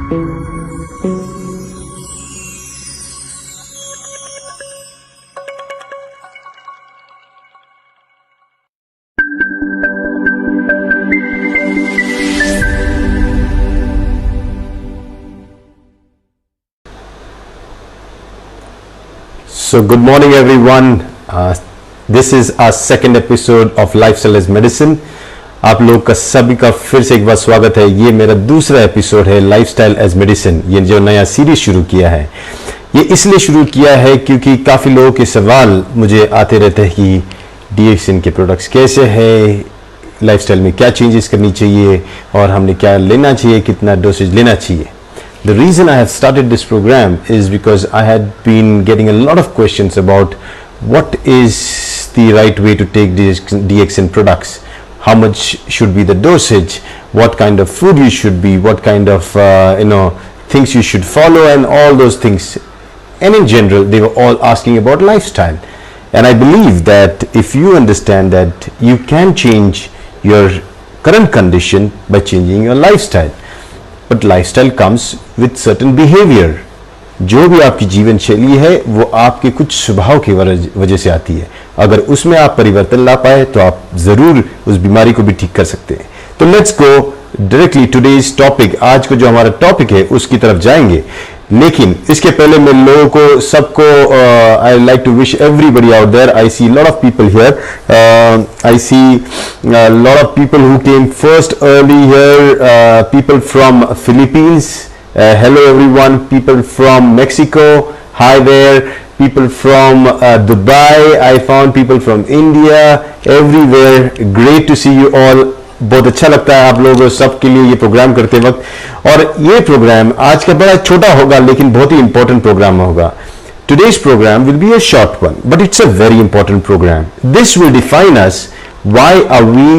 So good morning everyone. This is our second episode of Lifestyle as Medicine. आप लोग का सभी का फिर से एक बार स्वागत है. ये मेरा दूसरा एपिसोड है लाइफस्टाइल एज मेडिसिन. ये जो नया सीरीज शुरू किया है, ये इसलिए शुरू किया है क्योंकि काफ़ी लोगों के सवाल मुझे आते रहते हैं कि DXN के प्रोडक्ट्स कैसे हैं, लाइफस्टाइल में क्या चेंजेस करनी चाहिए और हमने क्या लेना चाहिए, कितना डोसेज लेना चाहिए. The reason I have started this program is because I had been getting a lot of questions about what is the right way to take DXN products, how much should be the dosage, what kind of food you should be, what kind of things you should follow, and all those things. And in general, they were all asking about lifestyle. And I believe that if you understand that you can change your current condition by changing your lifestyle. But lifestyle comes with certain behavior. जो भी आपकी जीवन शैली है वो आपके कुछ स्वभाव की वजह से आती है. अगर उसमें आप परिवर्तन ला पाए तो आप जरूर उस बीमारी को भी ठीक कर सकते हैं. तो let's go directly today's topic. आज को जो हमारा टॉपिक है उसकी तरफ जाएंगे, लेकिन इसके पहले मैं लोगों को सबको I like to wish everybody out there. I see lot of people here. I see lot of people who came first early here. People from Philippines. Hello everyone. People from Mexico. Hi there. People from Dubai. I found people from India. Everywhere. Great to see you all. बहुत अच्छा लगता है आप लोगों सबके लिए ये programme करते वक्त. और ये प्रोग्राम आज का बड़ा छोटा होगा लेकिन बहुत ही इंपॉर्टेंट प्रोग्राम होगा. Today's program will be a short one, but it's a very important program. This will define us. Why are we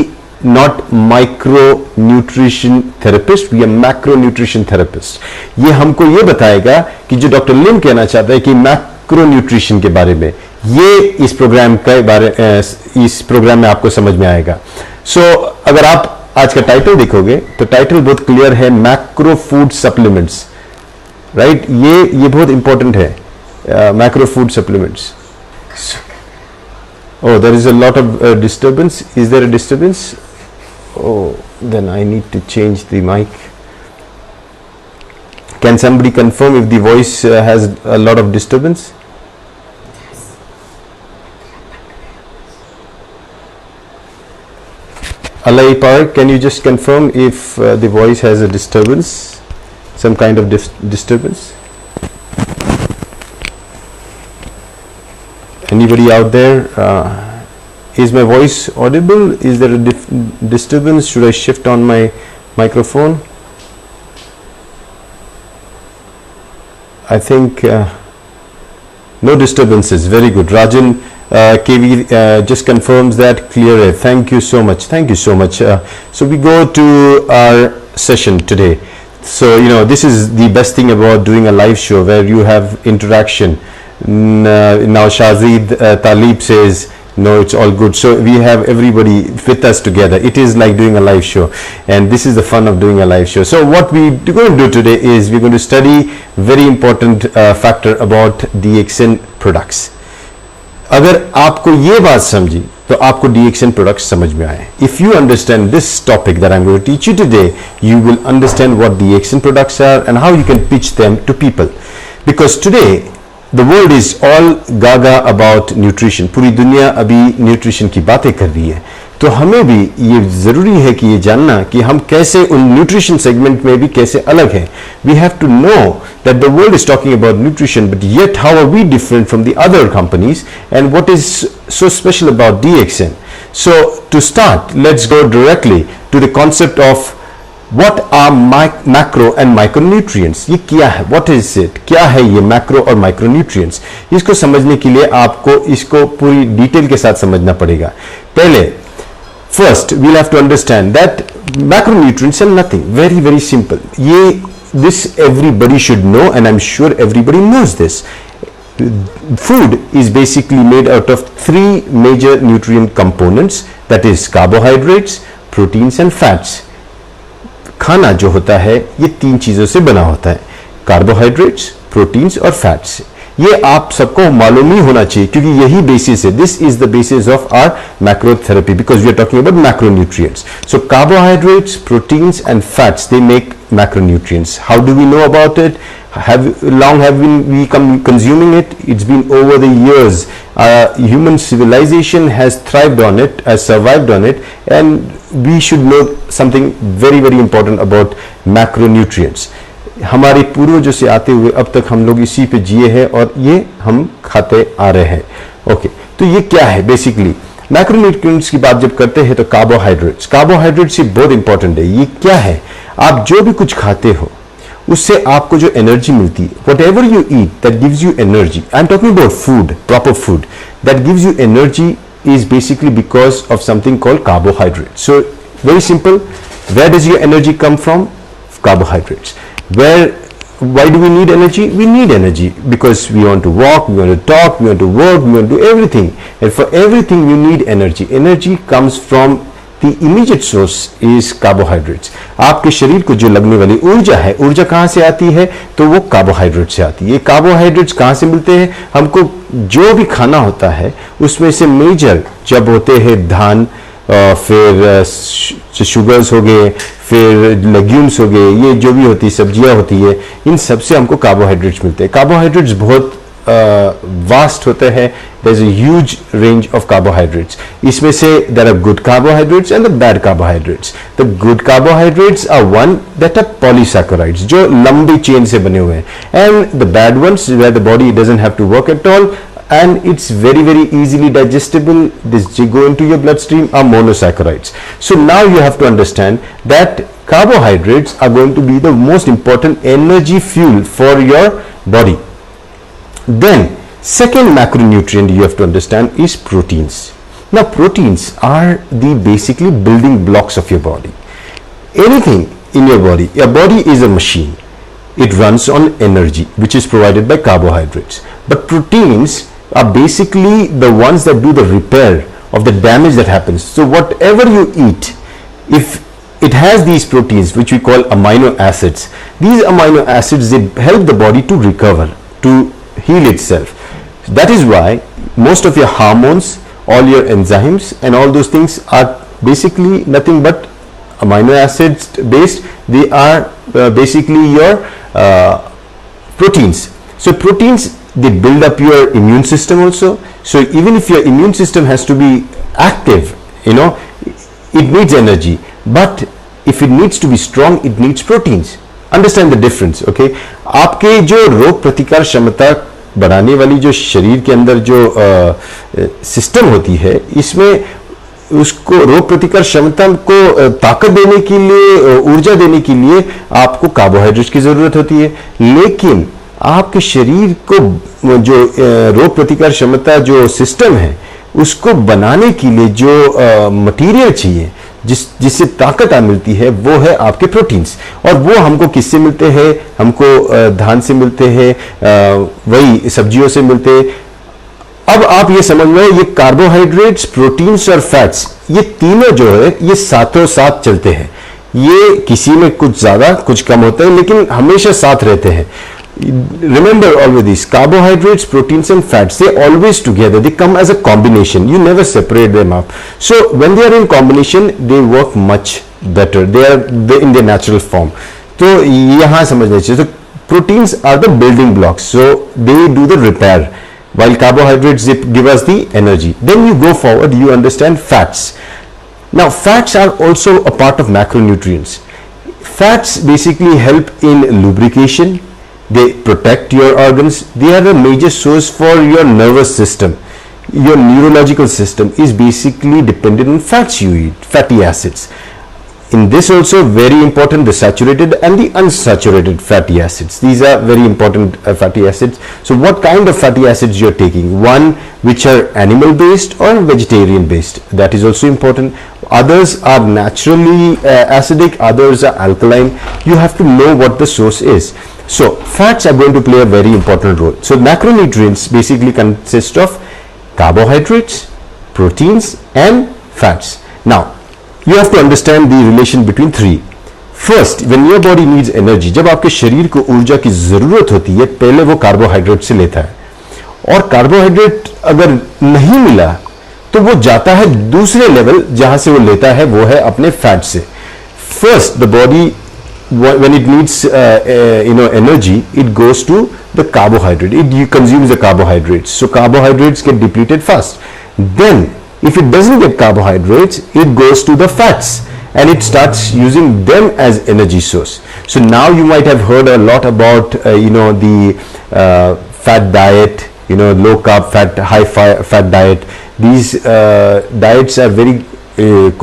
not micronutrition therapist, we are macronutrition therapist. ये हमको ये बताएगा कि जो डॉक्टर लिम कहना चाहता है कि मैक्रोन्यूट्रिशन के बारे में, ये इस प्रोग्राम में आपको समझ में आएगा. सो अगर आप आज का टाइटल देखोगे तो टाइटल बहुत क्लियर है, मैक्रो फूड सप्लीमेंट्स. राइट, ये बहुत इंपॉर्टेंट है, macro food supplements. Oh, there is a lot of disturbance. Is there a disturbance? Oh, then I need to change the mic. Can somebody confirm if the voice has a lot of disturbance? Alai Park, can you just confirm if the voice has a disturbance, some kind of disturbance? Anybody out there? Is my voice audible? Is there a disturbance? Should I shift on my microphone? I think no disturbances. Very good. Rajan KV just confirms that clear. Thank you so much. Thank you so much. So we go to our session today. So this is the best thing about doing a live show where you have interaction. Now Shazid Talib says no, it's all good. So we have everybody with us together. It is like doing a live show, and this is the fun of doing a live show. So what we're going to do today is we're going to study very important factor about DXN products. अगर आपको ये बात समझी तो आपको DXN products समझ में आए. If you understand this topic that I'm going to teach you today, you will understand what DXN products are and how you can pitch them to people. Because today the world is all gaga about nutrition. पूरी दुनिया अभी nutrition की बातें कर रही है. तो हमें भी ये ज़रूरी है कि ये जानना कि हम कैसे उन न्यूट्रिशन सेगमेंट में भी कैसे अलग हैं. We have to know that the world is talking about nutrition, but yet how are we different from the other companies, and what is so special about DXN? So to start, let's go directly to the concept of what are macro and micronutrients. ये क्या है? What is it? क्या है ये macro और micronutrients? इसको समझने के लिए आपको इसको पूरी डिटेल के साथ समझना पड़ेगा. पहले first we'll have to understand that macronutrients are nothing. Very very simple. This everybody should know, and I'm sure everybody knows this. Food is basically made out of three major nutrient components, that is carbohydrates, proteins and fats. खाना जो होता है ये 3 चीजों से बना होता है, कार्बोहाइड्रेट्स, प्रोटीन्स और फैट्स। ये आप सबको मालूम ही होना चाहिए क्योंकि यही बेसिस है। This is the basis of our macrotherapy because we are talking about macronutrients. So carbohydrates, proteins and fats, they make macronutrients. How do we know about it? Long have we consuming it? It's been over the years. Human civilization has thrived on it, has survived on it, and we should know something very very important about macronutrients. हमारे पूर्वजों से आते हुए अब तक हम लोग इसी पे जिए हैं और ये हम खाते आ रहे हैं। ओके, तो ये क्या है बेसिकली? मैक्रोन्यूट्रिएंट्स की बात जब करते हैं तो कार्बोहाइड्रेट्स ये बहुत इंपॉर्टेंट है। ये क्या है? आप जो भी कुछ खाते हो उससे आपको जो एनर्जी मिलती है, whatever you eat that gives you energy, I am talking about food, proper food that gives you energy is basically because of something called carbohydrate. So very simple, where does your energy come from? Carbohydrates. Why do we need energy? We need energy because we want to walk, we want to talk, we want to work, we want to do everything, and for everything you need energy. Energy comes from the immediate source is carbohydrates. आपके शरीर को जो लगने वाली ऊर्जा है, ऊर्जा कहाँ से आती है? तो वो कार्बोहाइड्रेट से आती है। ये कार्बोहाइड्रेट्स कहाँ से मिलते हैं? हमको जो भी खाना होता है उसमें से मेजर जब होते हैं धान, फिर शुगर्स हो गए, फिर लेग्यूम्स हो गए, ये जो भी होती है सब्जियां होती है, इन सब से हमको कार्बोहाइड्रेट्स मिलते हैं। कार्बोहाइड्रेट्स बहुत वास्ट होते हैं। There is a huge range of carbohydrates. इसमें से there are good carbohydrates and the bad carbohydrates. The good carbohydrates are one that are polysaccharides, जो लंबी चेन से बने हुए हैं, and the bad ones where the body doesn't have to work at all and it's very very easily digestible, this go into your bloodstream, are monosaccharides. So now you have to understand that carbohydrates are going to be the most important energy fuel for your body. Then second macronutrient you have to understand is proteins. Now proteins are the basically building blocks of your body. Anything in your body is a machine. It runs on energy which is provided by carbohydrates, but proteins are basically the ones that do the repair of the damage that happens. So whatever you eat, if it has these proteins which we call amino acids, these amino acids, they help the body to recover, to heal itself. That is why most of your hormones, all your enzymes and all those things are basically nothing but amino acids based. They are basically your proteins. So proteins, they build up your immune system also. So even if your immune system has to be active, you know, it needs energy, but if it needs to be strong, it needs proteins. Understand the difference, okay? आपके जो रोग प्रतिकार क्षमता बढ़ाने वाली जो शरीर के अंदर जो सिस्टम होती है, इसमें उसको रोग प्रतिकार क्षमता को ताकत देने के लिए, ऊर्जा देने के लिए आपको कार्बोहाइड्रेट्स की जरूरत होती है। लेकिन आपके शरीर को जो रोग प्रतिकार क्षमता जो सिस्टम है उसको बनाने के लिए जो मटेरियल चाहिए, जिससे ताकत मिलती है, वो है आपके प्रोटीन्स। और वो हमको किससे मिलते हैं? हमको धान से मिलते हैं, वही सब्जियों से मिलते हैं। अब आप ये समझ लो, ये कार्बोहाइड्रेट्स, प्रोटीन्स और फैट्स, ये तीनों जो है ये साथों साथ चलते हैं। ये किसी में कुछ ज्यादा कुछ कम होता है, लेकिन हमेशा साथ रहते हैं। Remember always this: carbohydrates, proteins and fats, they always together, they come as a combination, you never separate them up. So when they are in combination, they work much better, they are in their natural form. तो यहाँ समझना चाहिए। So proteins are the building blocks, so they do the repair, while carbohydrates, they give us the energy. Then you go forward, you understand fats. Now fats are also a part of macronutrients. Fats basically help in lubrication. They protect your organs. They are a major source for your nervous system. Your neurological system is basically dependent on fats you eat, fatty acids. In this also very important, the saturated and the unsaturated fatty acids. These are very important fatty acids. So what kind of fatty acids you're taking? One which are animal based or vegetarian based. That is also important. Others are naturally acidic, others are alkaline. You have to know what the source is. So fats are going to play a very important role. So macronutrients basically consist of carbohydrates, proteins and fats. Now you have to understand the relation between three: first when your body needs energy, जब आपके शरीर को ऊर्जा की जरूरत होती है, पहले वो कार्बोहाइड्रेट से लेता है, और कार्बोहाइड्रेट अगर नहीं मिला तो वो जाता है दूसरे लेवल, जहां से वो लेता है वो है अपने फैट से. First the body when it needs energy, it goes to the carbohydrate, it consumes the carbohydrates, so carbohydrates get depleted fast. Then if it doesn't get carbohydrates, it goes to the fats and it starts using them as energy source. So now you might have heard a lot about the fat diet, low carb fat, high fat diet. These diets are very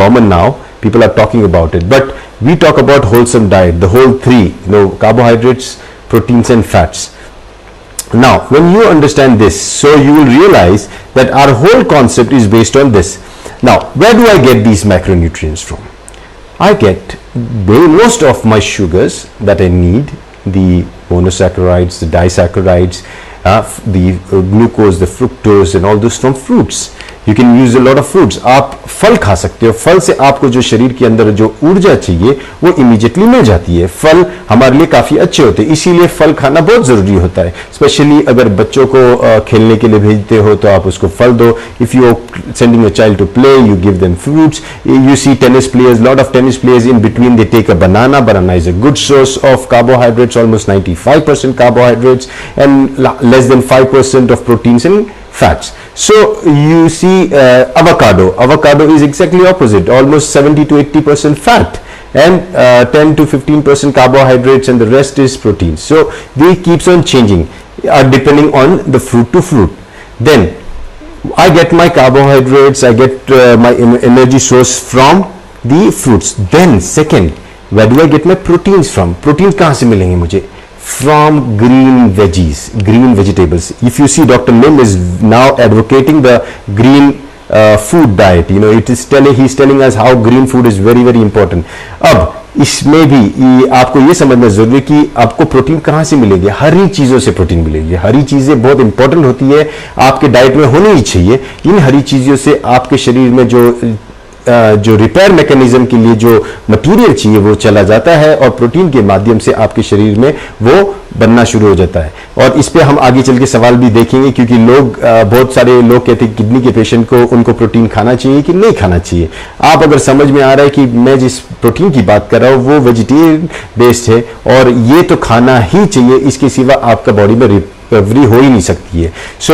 common now, people are talking about it, but we talk about wholesome diet, the whole three, carbohydrates, proteins and fats. Now when you understand this, so you will realize that our whole concept is based on this. Now where do I get these macronutrients from? I get most of my sugars that I need, the monosaccharides, the disaccharides, the glucose, the fructose and all those from fruits. You can use a lot of fruits. आप फल खा सकते हो, फल से आपको जो शरीर के अंदर जो ऊर्जा चाहिए वो इमीडिएटली मिल जाती है. फल हमारे लिए काफी अच्छे होते हैं, इसीलिए फल खाना बहुत जरूरी होता है. स्पेशली अगर बच्चों को खेलने के लिए भेजते हो तो आप उसको फल दो. If you are sending a child to play, you give them fruits. You see tennis players, lot of tennis players, in between they take a banana. Banana is a good source of carbohydrates, almost 95% carbohydrates and less than 5% of proteins and fats. So you see avocado is exactly opposite, almost 70 to 80% fat and 10 to 15% carbohydrates and the rest is protein. So they keeps on changing depending on the fruit to fruit. Then I get my carbohydrates, I get my energy source from the fruits. Then second, where do I get my proteins from? Proteins कहाँ से मिलेंगे मुझे? From green veggies, green vegetables. If you see, Dr. Lim is now advocating the green food diet. He's telling us how green food is very very important. अब इसमें भी आपको ये समझना जरूरी है कि आपको प्रोटीन कहाँ से मिलेगी. हरी चीजों से प्रोटीन मिलेगी. हरी चीजें बहुत इंपॉर्टेंट होती है, आपके डाइट में होनी ही चाहिए. इन हरी चीजों से आपके शरीर में जो रिपेयर मैकेनिज्म के लिए जो मटेरियल चाहिए वो चला जाता है और प्रोटीन के माध्यम से आपके शरीर में वो बनना शुरू हो जाता है. और इस पे हम आगे चल के सवाल भी देखेंगे, क्योंकि बहुत सारे लोग कहते हैं किडनी के पेशेंट को उनको प्रोटीन खाना चाहिए कि नहीं खाना चाहिए. आप अगर समझ में आ रहा है कि मैं जिस प्रोटीन की बात कर रहा हूँ वो वेजिटेरियन बेस्ड है और ये तो खाना ही चाहिए, इसके सिवा आपका बॉडी में रिकवरी हो ही नहीं सकती है. सो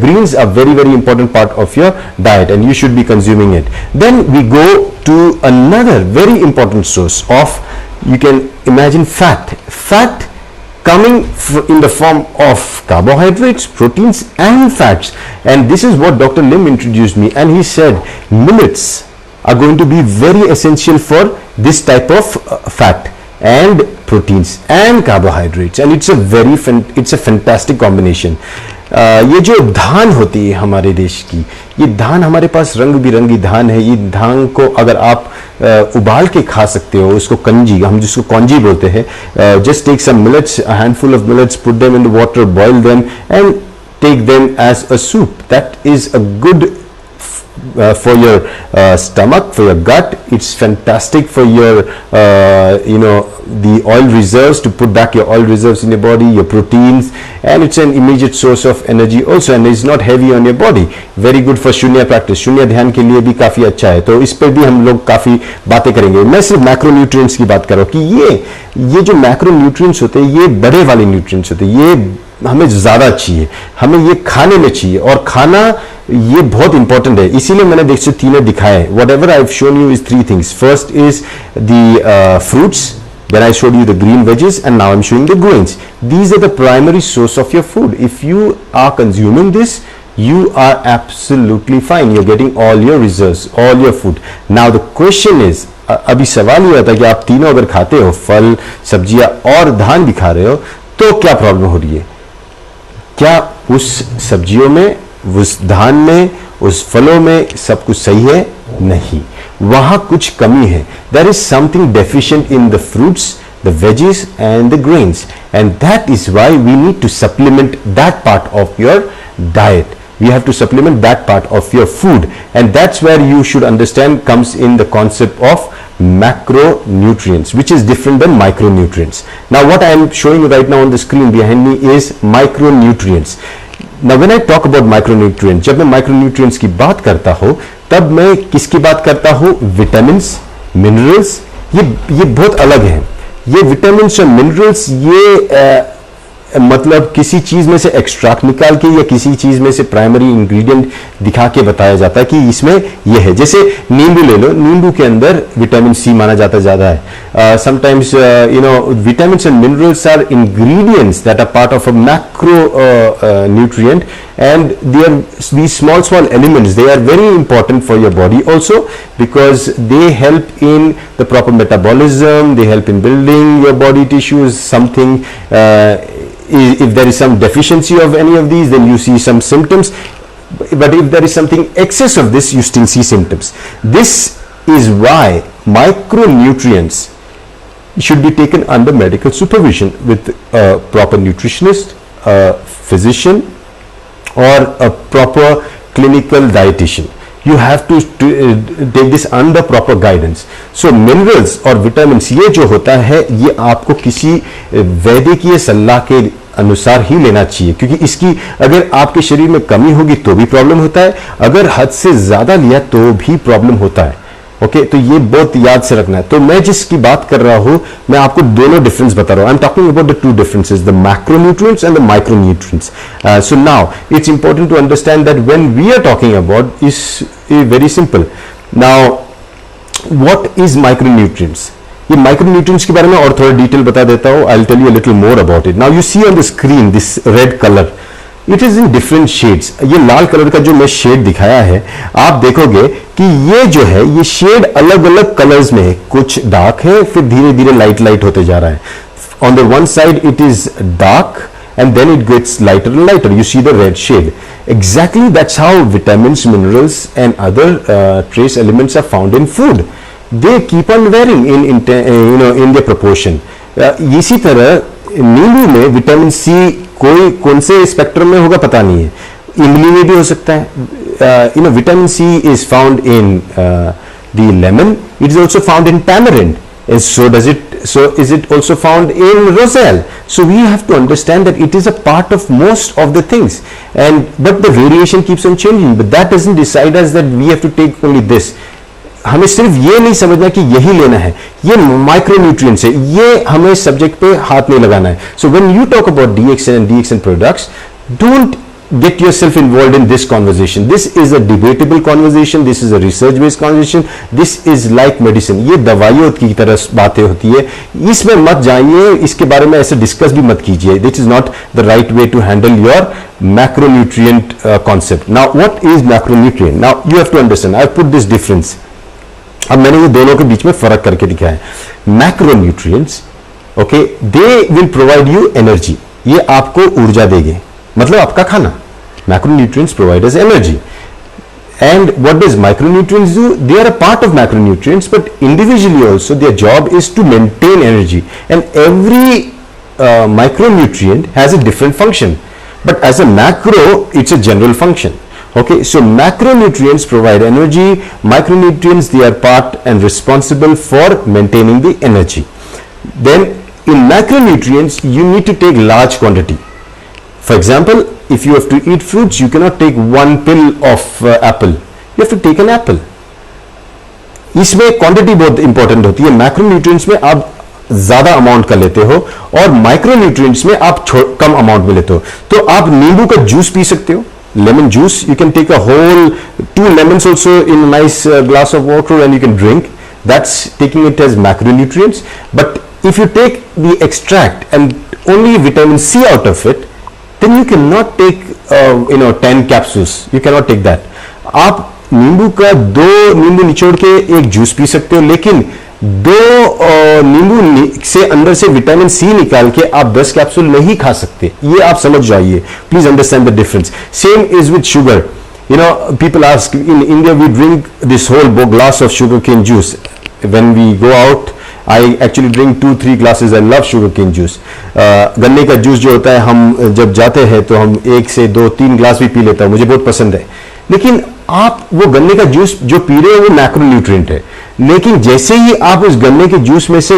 greens are very very important part of your diet and you should be consuming it. Then we go to another very important source of, you can imagine, fat coming in the form of carbohydrates, proteins and fats. And this is what Dr. Lim introduced me, and he said millets are going to be very essential for this type of fat and proteins and carbohydrates, and it's a fantastic combination. ये जो धान होती है हमारे देश की, ये धान हमारे पास रंग बिरंगी धान है. ये धान को अगर आप उबाल के खा सकते हो, उसको कंजी, हम जिसको कौंजी बोलते हैं. Just take some millets, a handful of millets, put them in the water, boil them and take them as a soup. That is a good for your stomach, for your gut. It's fantastic for your the oil reserves, to put back your oil reserves in your body, your proteins, and it's an immediate source of energy also, and it's not heavy on your body. Very good for शून्य practice, शून्य ध्यान के लिए भी काफी अच्छा है. तो इस पर भी हम लोग काफी बातें करेंगे. मैं सिर्फ मैक्रोन्यूट्रिएंट्स की बात कर रहा हूँ कि ये जो मैक्रोन्यूट्रिएंट्स होते हैं ये बड़े वाले न्यूट्रिएंट्स होते हैं. ये हमें ज्यादा चाहिए, हमें ये खाने में चाहिए, और खाना ये बहुत इंपॉर्टेंट है. इसीलिए मैंने देखिए तीनों दिखाए. What ever I have shown you is three things. First is the fruits, then I showed you the green veggies, and now I'm showing the grains. These are the primary source of your food. If you are consuming this, you are absolutely fine. You're getting all your reserves, all your food. Now the question is, अभी सवाल ये आता है कि आप तीनों अगर खाते हो, फल, सब्जियां और धान भी खा रहे हो, तो क्या प्रॉब्लम हो रही है? क्या उस सब्जियों में, उस धान में, उस फलों में सब कुछ सही है? नहीं, वहां कुछ कमी है. There is something deficient in the fruits, the veggies and the grains, and that is why we need to supplement that part of your diet. we have to supplement that part of your food, and that's where you should understand comes in the concept of macronutrients, which is different than micronutrients. Now what I am showing you right now on the screen behind me is micronutrients. Now when I talk about micronutrients, जब मैं micronutrients की बात करता हूँ तब मैं किसकी बात करता हूँ? विटामिन्स, मिनरल्स, ये बहुत अलग हैं. ये विटामिन्स और मिनरल्स ये मतलब किसी चीज में से एक्सट्रैक्ट निकाल के या किसी चीज में से प्राइमरी इंग्रेडिएंट दिखा के बताया जाता है कि इसमें ये है. जैसे नींबू ले लो, नींबू के अंदर विटामिन सी माना जाता है ज्यादा है. Sometimes vitamins and minerals are ingredients that are part of a macro nutrient, and these small elements, they are very important for your body also, because they help in the proper metabolism, they help in building your body tissues. Something if there is some deficiency of any of these, then you see some symptoms, but if there is something excess of this, you still see symptoms. This is why micronutrients should be taken under medical supervision with a proper nutritionist, a physician, or a proper clinical dietitian. You have to take this under proper guidance. So minerals और vitamins ये जो होता है ये आपको किसी वैद्यकीय सलाह के अनुसार ही लेना चाहिए, क्योंकि इसकी अगर आपके शरीर में कमी होगी तो भी प्रॉब्लम होता है, अगर हद से ज्यादा लिया तो भी प्रॉब्लम होता है. ओके, तो ये बहुत याद से रखना है. तो मैं जिसकी बात कर रहा हूं मैं आपको दोनों डिफरेंस बता रहा हूं. I am talking about the two differences, the macronutrients and the micronutrients. So now it's important to understand that when we are talking about is very simple. Now what is micronutrients? ये micronutrients के बारे में और थोड़ा detail बता देता हूं. I will tell you a little more about it. Now you see on the screen this red colour, it is in different shades. ये लाल कलर का जो मैं शेड दिखाया है, आप देखोगे कि ये जो है ये शेड अलग अलग कलर्स में है. कुछ डार्क है, फिर धीरे धीरे लाइट होते जा रहा है. On the one side it is dark and then it gets lighter and lighter. You see the red shade. Exactly, that's how vitamins, minerals and other trace elements are found in food. They keep on varying in their proportion. इसी तरह नींबू में vitamin C कौन से spectrum में होगा पता नहीं है, इमली में भी हो सकता है. Vitamin C is found in the lemon, it is also found in tamarind, so is it also found in roselle. So we have to understand that it is a part of most of the things, but the variation keeps on changing, but that doesn't decide us that we have to take only this. हमें सिर्फ ये नहीं समझना कि यही लेना है, ये माइक्रोन्यूट्रिएंट्स है, ये हमें सब्जेक्ट पे हाथ नहीं लगाना है. So when you talk about DXN and DXN products, don't get yourself involved in this conversation. This is a debatable conversation, this is a research based conversation, this is like medicine. ये दवाइयों की तरह बातें होती है, इसमें मत जाइए, इसके बारे में ऐसे डिस्कस भी मत कीजिए. This is not the right way to handle your macronutrient concept. Now what is macronutrient? Now you have to understand, I put this difference. अब मैंने ये दोनों के बीच में फर्क करके दिखाया है. Macronutrients, okay, they will provide you energy, ये आपको ऊर्जा देंगे, मतलब आपका खाना. Macronutrients provide us energy. And what does micronutrients do? They are a part of macronutrients, but individually also their job is to maintain energy. And every micronutrient has a different function, but as a macro, it's a general function. Okay, so macronutrients provide energy, micronutrients, they are part and responsible for maintaining the energy. Then in macronutrients you need to take large quantity. For example, if you have to eat fruits, you cannot take one pill of apple, you have to take an apple. इसमें quantity बहुत important होती है. Macronutrients में आप ज्यादा amount का लेते हो और माइक्रोन्यूट्रिएंट्स में आप कम अमाउंट में लेते हो. तो आप नींबू का जूस पी सकते हो, lemon juice, you can take a whole 2 lemons also in a nice glass of water and you can drink. That's taking it as macronutrients. But if you take the extract and only vitamin C out of it, then you cannot take 10 capsules. You cannot take that. आप नींबू का 2 नींबू निचोड़ के एक juice P सकते हो, लेकिन 2 नींबू से अंदर से विटामिन सी निकाल के आप 10 कैप्सूल नहीं खा सकते. ये आप समझ जाइए. Please understand the difference. Same is with sugar. People ask, in India we drink this whole glass of sugar cane juice. When we go out, I actually drink 2-3 glasses. I love sugar cane juice. गन्ने का juice जो होता है, हम जब जाते हैं तो हम 1 से 2-3 ग्लास भी पी लेता हूं, मुझे बहुत पसंद है. लेकिन आप वो गन्ने का जूस जो पी रहे हो वो मैक्रोन्यूट्रिएंट है. लेकिन जैसे ही आप उस गन्ने के जूस में से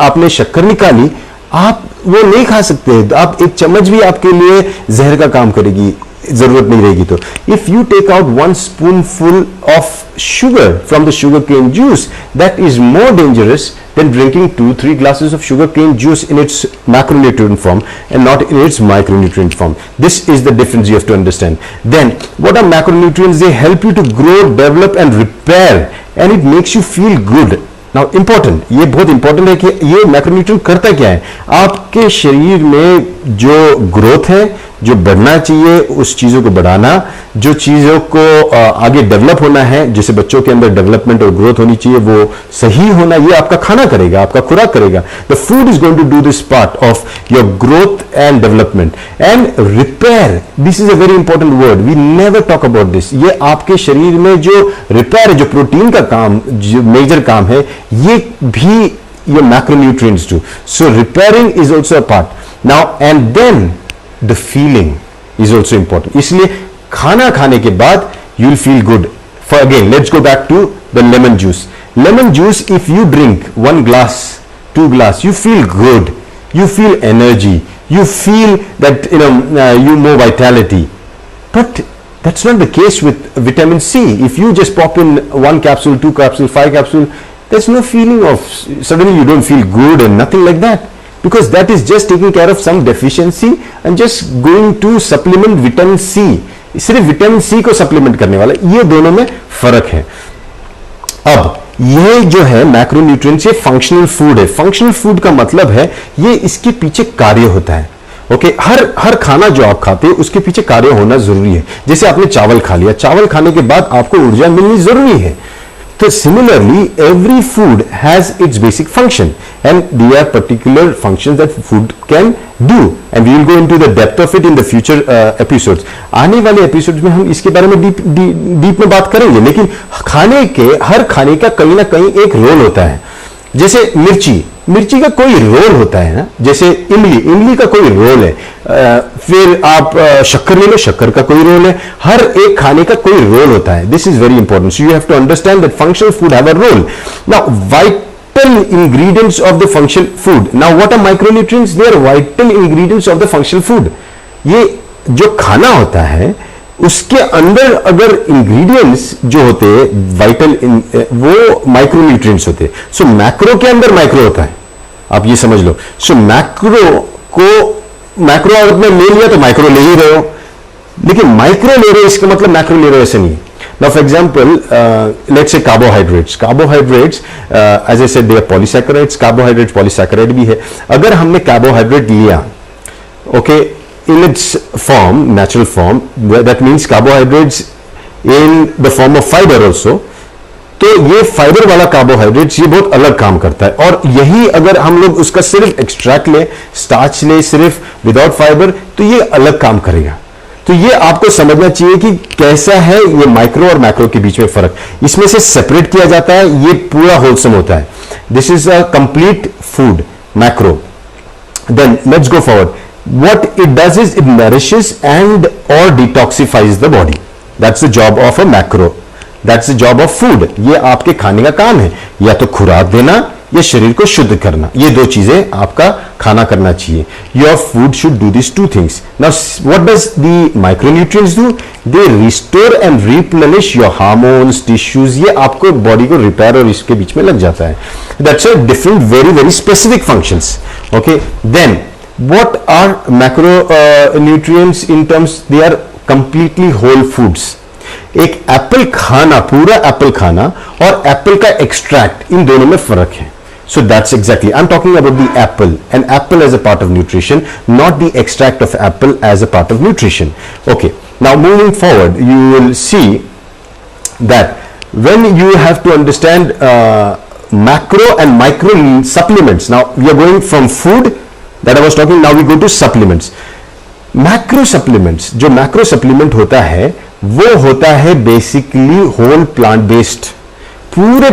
आपने शक्कर निकाली, आप वो नहीं खा सकते. आप एक चम्मच भी आपके लिए जहर का काम करेगी, जरूरत नहीं रहेगी. तो if you take out 1 spoonful of sugar from the sugar cane juice, that is more dangerous than drinking 2-3 glasses of sugar cane juice in its macronutrient form and not in its micronutrient form. This is the difference you have to understand. Then what are macronutrients? They help you to grow, develop and repair, and it makes you feel good. Now important, ये बहुत important है कि ये macronutrient करता क्या है. आपके शरीर में जो ग्रोथ है, जो बढ़ना चाहिए उस चीजों को बढ़ाना, जो चीजों को आगे डेवलप होना है, जैसे बच्चों के अंदर डेवलपमेंट और ग्रोथ होनी चाहिए, वो सही होना, ये आपका खाना करेगा, आपका खुराक करेगा. The food is going to do this part of your growth and development. And repair, this is a very important word, we never talk about this. ये आपके शरीर में जो रिपेयर है, जो प्रोटीन का काम, जो मेजर काम है, ये भी your macronutrients do. So repairing is also a part. Now and then the feeling is also important. इसलिए खाना खाने के बाद you will feel good. For again, let's go back to the lemon juice. Lemon juice, if you drink 1 glass, 2 glass, you feel good. You feel energy. You feel that you more vitality. But that's not the case with vitamin C. If you just pop in 1 capsule, 2 capsule, 5 capsule, there's no feeling of suddenly you don't feel good and nothing like that, because that is just taking care of some deficiency and just going to supplement vitamin C. सिर्फ vitamin C को supplement करने वाला, ये दोनों में फर्क है. अब ये जो है मैक्रोन्यूट्रिएंट्स, ये फंक्शनल फूड है. फंक्शनल फूड का मतलब है ये इसके पीछे कार्य होता है. ओके, हर खाना जो आप खाते हैं उसके पीछे कार्य होना जरूरी है. जैसे आपने चावल खा लिया, चावल खाने के बाद आपको ऊर्जा मिलनी जरूरी है. So similarly, every food has its basic function, and there are particular functions that food can do, and we will go into the depth of it in the future episodes. आने वाले episodes में हम इसके बारे में deep में बात करेंगे. लेकिन हर खाने का कहीं ना कहीं एक रोल होता है. जैसे मिर्ची का कोई रोल होता है ना. जैसे इमली का कोई रोल है. फिर आप शक्कर ले लो, शक्कर का कोई रोल है. हर एक खाने का कोई रोल होता है. This is very important. So you have to understand that functional food have a role. Now vital ingredients of the functional food. Now what are micronutrients? They are vital ingredients of the functional food. ये जो खाना होता है उसके अंदर अगर ingredients जो होते हैं वाइटल, वो माइक्रोन्यूट्रिएंट्स होते हैं. सो मैक्रो के अंदर माइक्रो होता है, आप ये समझ लो. सो मैक्रो आपने ले लिया तो माइक्रो ले ही रहे हो, लेकिन माइक्रो ले रहे हो इसका मतलब मैक्रो ले रहे हो ऐसे नहीं. Now, for example, let's say carbohydrates. Carbohydrates, as I said, they are polysaccharides. Carbohydrates, polysaccharide भी है. अगर हमने carbohydrate लिया, okay, in its form, natural form, that means carbohydrates in the form of fiber also. तो ये fibre वाला carbohydrates ये बहुत अलग काम करता है. और यही अगर हम लोग उसका सिर्फ एक्सट्रैक्ट ले, स्टार्च ले सिर्फ विदाउट फाइबर, तो ये अलग काम करेगा. तो ये आपको समझना चाहिए कि कैसा है ये माइक्रो और मैक्रो के बीच में फर्क. इसमें से सेपरेट किया जाता है, ये पूरा होलसम होता है. This is a complete food, macro. Then let's go forward. What it does is it nourishes and or detoxifies the body. That's the job of a macro. That's the job of food. ये आपके खाने का काम है, या तो खुराक देना या शरीर को शुद्ध करना. ये दो चीजें आपका खाना करना चाहिए. Your food should do these two things. Now, what does the micronutrients do? They restore and replenish your hormones, tissues. ये आपको बॉडी को रिपेयर और इसके बीच में लग जाता है. That's a different, very very specific functions. Okay. Then what are macronutrients in terms? They are completely whole foods. एक एप्पल खाना, पूरा एप्पल खाना और एप्पल का एक्सट्रैक्ट, इन दोनों में फर्क है. So that's exactly, I'm talking about the apple, and apple as a part of nutrition, not the extract of apple as a part of nutrition. Okay, now moving forward, you will see that when you have to understand macro and micro supplements. Now we are going from food that I was talking, now we go to supplements. Macro supplements, जो macro supplement होता है वो होता है basically whole plant based. पूरे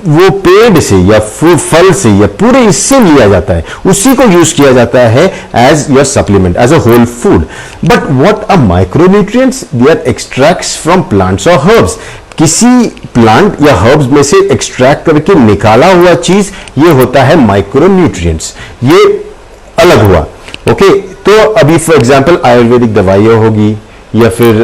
वो पेड़ से या फल से या पूरे इससे लिया जाता है, उसी को यूज किया जाता है as your supplement, as a whole food. But what are micronutrients? They are extracts from plants और हर्ब्स. किसी प्लांट या हर्ब्स में से एक्सट्रैक्ट करके निकाला हुआ चीज, ये होता है माइक्रोन्यूट्रिएंट्स. ये अलग हुआ. ओके, तो अभी फॉर एग्जांपल आयुर्वेदिक दवाइयां होगी या फिर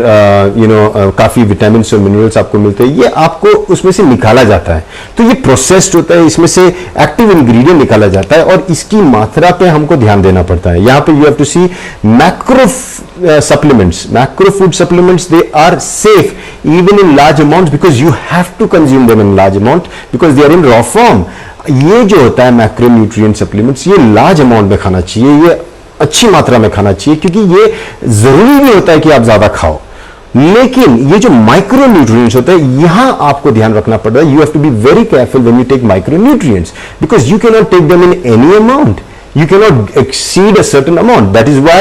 काफी विटामिन और मिनरल्स आपको मिलते हैं, ये आपको उसमें से निकाला जाता है. तो ये प्रोसेस्ड होता है, इसमें से एक्टिव इंग्रेडिएंट निकाला जाता है और इसकी मात्रा पे हमको ध्यान देना पड़ता है. यहां पे you have to see macro supplements, macro food supplements, they are safe even in large amounts because you have to consume them in large amount because they are in raw form. ये जो होता है macronutrient supplements, ये large amount में खाना चाहिए, ये अच्छी मात्रा में खाना चाहिए, क्योंकि ये जरूरी भी होता है कि आप ज्यादा खाओ. लेकिन ये जो माइक्रोन्यूट्रिएंट्स होते हैं, यहां आपको ध्यान रखना पड़ता है. You have to be very careful when you take micronutrients because you can not take them in any amount. You cannot exceed a certain amount. That is why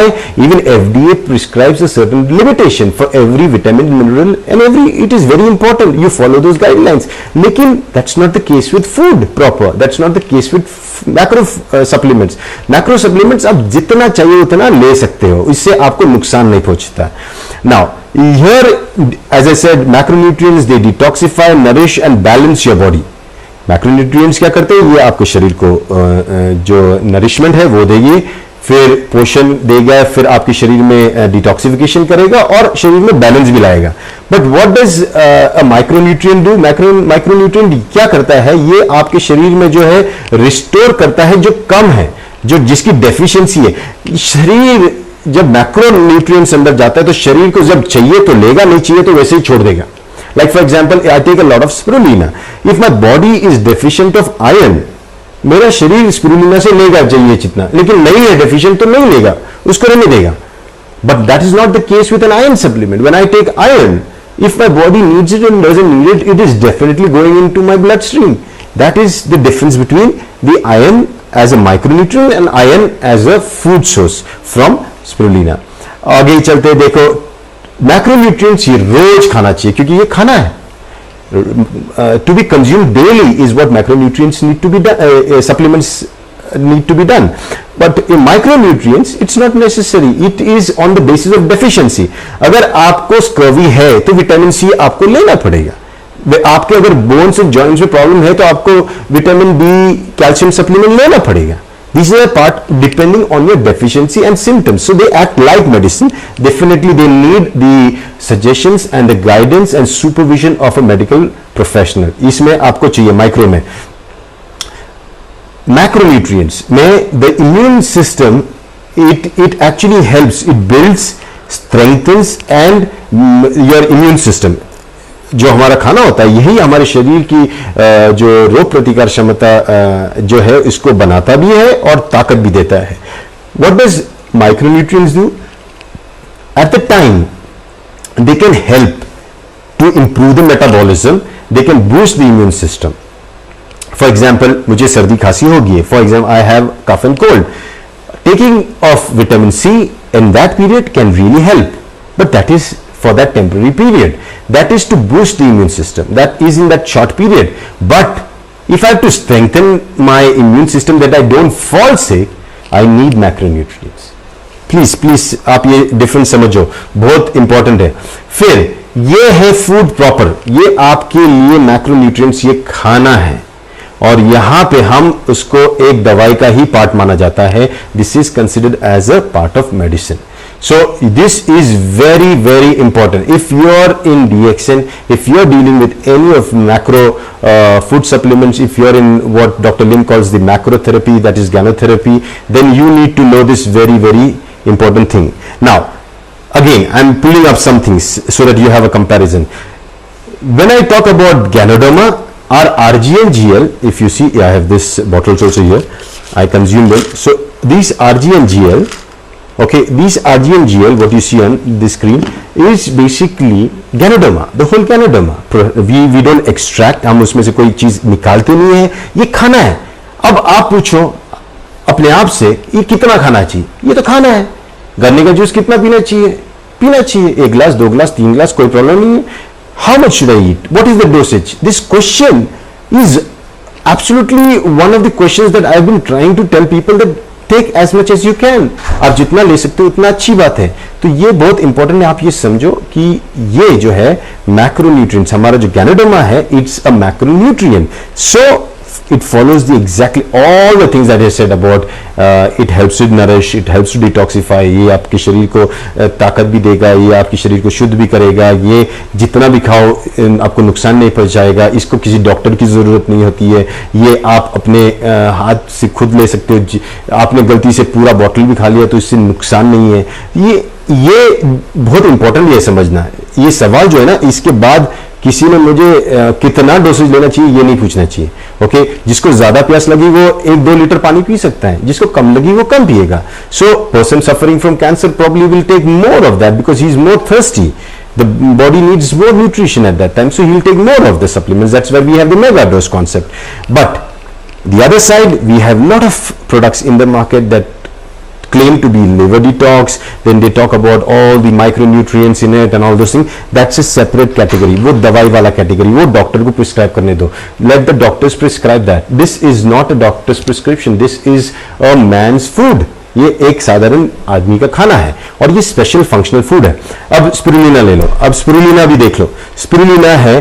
even FDA prescribes a certain limitation for every vitamin, mineral, and it is very important you follow those guidelines. लेकिन that's not the case with food proper. That's not the case with macro supplements. Macro supplements आप जितना चाहिए उतना ले सकते हो, इससे आपको नुकसान नहीं पहुंचता. Now here, as I said, macronutrients they detoxify, nourish, and balance your body. Macronutrients क्या करते हैं? ये आपके शरीर को जो नरिशमेंट है वो देगी, फिर पोषण देगा, फिर आपके शरीर में डिटॉक्सिफिकेशन करेगा और शरीर में बैलेंस भी लाएगा. But what does a micronutrient do? Micronutrient क्या करता है? ये आपके शरीर में जो है रिस्टोर करता है जो कम है, जो जिसकी डेफिशिएंसी है. शरीर जब मैक्रोन्यूट्रिएंट्स अंदर जाता है तो शरीर को जब चाहिए तो लेगा, नहीं चाहिए तो वैसे ही छोड़ देगा. Like for example, I take a lot of spirulina. If my body is deficient of iron, मेरा शरीर स्पिरुलिना से लेगा चाहिए जितना, लेकिन नहीं है डेफिशिएंट तो नहीं लेगा, उसको रहने देगा. But that is not the case with an iron supplement. When I take iron, if my body needs it and doesn't need it, it is definitely going into my bloodstream. That is the difference between the iron as a micronutrient and iron as a food source from spirulina. आगे चलते देखो, macronutrients ये रोज खाना चाहिए क्योंकि ये खाना है. To be consumed daily is what macronutrients need to be done, supplements need to be done. But in micronutrients it's not necessary, it is on the basis of deficiency. अगर आपको स्कर्वी है तो विटामिन सी आपको लेना पड़ेगा. आपके अगर bones और जॉइंट्स में प्रॉब्लम है तो आपको विटामिन बी, कैल्शियम सप्लीमेंट लेना पड़ेगा. These are part depending on your deficiency and symptoms. So they act like medicine. Definitely they need the suggestions and the guidance and supervision of a medical professional. इसमें आपको चाहिए micro में. Macronutrients में the immune system, it actually helps, it builds, strengthens and your immune system. जो हमारा खाना होता है यही हमारे शरीर की जो रोग प्रतिकार क्षमता जो है इसको बनाता भी है और ताकत भी देता है. What does micronutrients do? At the time they can help to improve the metabolism, they can boost the immune system. For example, मुझे सर्दी खांसी होगी, for example I have cough and cold, taking of vitamin C in that period can really help, but that is for that temporary period. That is to boost the immune system. That is in that short period. But if I have to strengthen my immune system that I don't fall sick, I need macronutrients. Please आप ये difference समझो, बहुत important है. फिर ये है food proper. ये आपके लिए macronutrients ये खाना है और यहां पे हम उसको एक दवाई का ही पार्ट माना जाता है. This is considered as a part of medicine. So this is very, very important. If you are in DXN, if you are dealing with any of macro food supplements, if you are in what Dr. Lim calls the macrotherapy, that is gynotherapy, then you need to know this very, very important thing. Now, again, I'm pulling up some things so that you have a comparison. When I talk about Ganoderma, our RG and GL, if you see, I have this bottles also here, I consume them. So these RG and GL, okay, these RG and GL, what you see on the screen is basically Ganoderma, the whole Ganoderma. We don't extract, हम उसमें से कोई चीज निकालते नहीं है, ये खाना है. अब आप पूछो अपने आप से ये कितना खाना चाहिए? ये तो खाना है. गन्ने का जूस कितना पीना चाहिए? पीना चाहिए 1 ग्लास, 2 ग्लास, 3 ग्लास, कोई प्रॉब्लम नहीं है. How much should I eat? What is the dosage? This question is absolutely one of the questions that I've been trying to tell people that take as much as you can, आप जितना ले सकते हो उतना अच्छी बात है। तो ये बहुत इंपॉर्टेंट है, आप ये समझो कि ये जो है मैक्रोन्यूट्रिएंट्स, हमारा जो गैनोडर्मा है it's a macronutrient, so it follows the exactly all the things that I said about it helps to nourish, it helps to detoxify, ये आपके शरीर को ताकत भी देगा, ये आपके शरीर को शुद्ध भी करेगा, ये जितना भी खाओ आपको नुकसान नहीं पहुंचाएगा, इसको किसी डॉक्टर की ज़रूरत नहीं होती है, ये आप अपने हाथ से खुद ले सकते हो, आपने गलती से पूरा बॉटल भी खा लिया तो इससे नुकसान नहीं है। ये बहुत इंपॉर्टेंट है समझना। ये सवाल जो है ना, इसके बाद किसी ने मुझे कितना डोसेज लेना चाहिए ये नहीं पूछना चाहिए। ओके, जिसको ज्यादा प्यास लगी वो 1-2 लीटर पानी पी सकता है, जिसको कम लगी वो कम पिएगा। So person suffering from cancer probably will take more of that because he is more thirsty, the body needs more nutrition at that time, so he'll take more of the supplements. That's why we have the mega dose concept. But the other side, we have lot of products in the market that claim to be liver detox, then they talk about all the micronutrients in it and all those things. That's a separate category. वो दवाई वाला category, वो doctor को prescribe करने दो, let the doctors prescribe that. This is not a doctor's prescription, this is a man's food. ये एक साधारण आदमी का खाना है और ये स्पेशल फंक्शनल फूड है। अब स्पिरुलिना ले लो, अब स्पिरुलिना भी देख लो, स्पिरुलिना है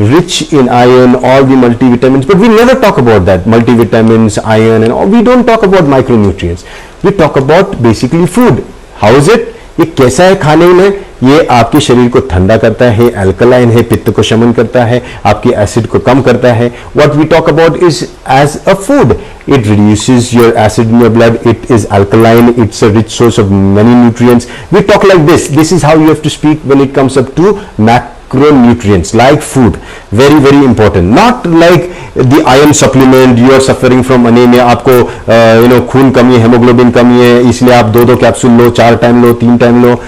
rich in iron, all the multivitamins, but we never talk about that, multivitamins, iron and all. We don't talk about micronutrients, we talk about basically food. How is it? ये कैसा है खाने में? ये आपके शरीर को ठंडा करता है, अल्कलाइन है, पित्त को शमन करता है, आपके एसिड को कम करता है। What we talk about is as a food. It reduces your acid in your blood, it is alkaline, it's a rich source of many nutrients. We talk like this. This is how you have to speak when it comes up to macronutrients, like food. Very, very important. Not like the iron supplement, you are suffering from anemia, आपको खून कमी है, haemoglobin कमी है, इसलिए आप 2-2 capsule low, 4 time low, 3 time low.